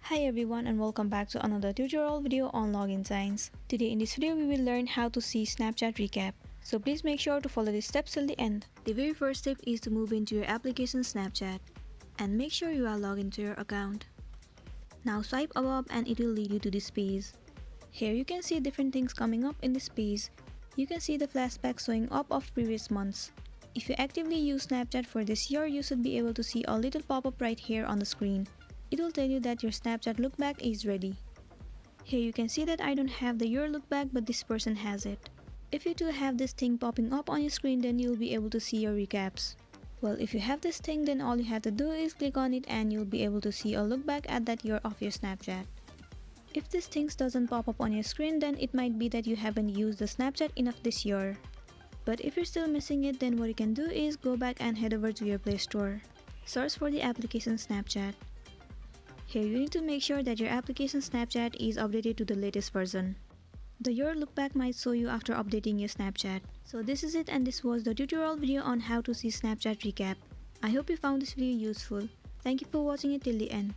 Hi everyone and welcome back to another tutorial video on login signs. Today in this video we will learn how to see Snapchat recap. So please make sure to follow these steps till the end. The very first step is to move into your application Snapchat and make sure you are logged into your account. Now swipe above and it will lead you to this page. Here you can see different things coming up in this page. You can see the flashback showing up of previous months. If you actively use Snapchat for this year, you should be able to see a little pop-up right here on the screen. It will tell you that your Snapchat look back is ready. Here you can see that I don't have the your look back, but this person has it. If you too have this thing popping up on your screen, then you'll be able to see your recaps. Well, if you have this thing, then all you have to do is click on it and you'll be able to see a look back at that year of your Snapchat. If this thing doesn't pop up on your screen, then it might be that you haven't used the Snapchat enough this year. But if you're still missing it, then what you can do is go back and head over to your Play Store. Search for the application Snapchat. Here you need to make sure that your application Snapchat is updated to the latest version. The Your Look Back might show you after updating your Snapchat. So this is it, and this was the tutorial video on how to see Snapchat recap. I hope you found this video useful. Thank you for watching it till the end.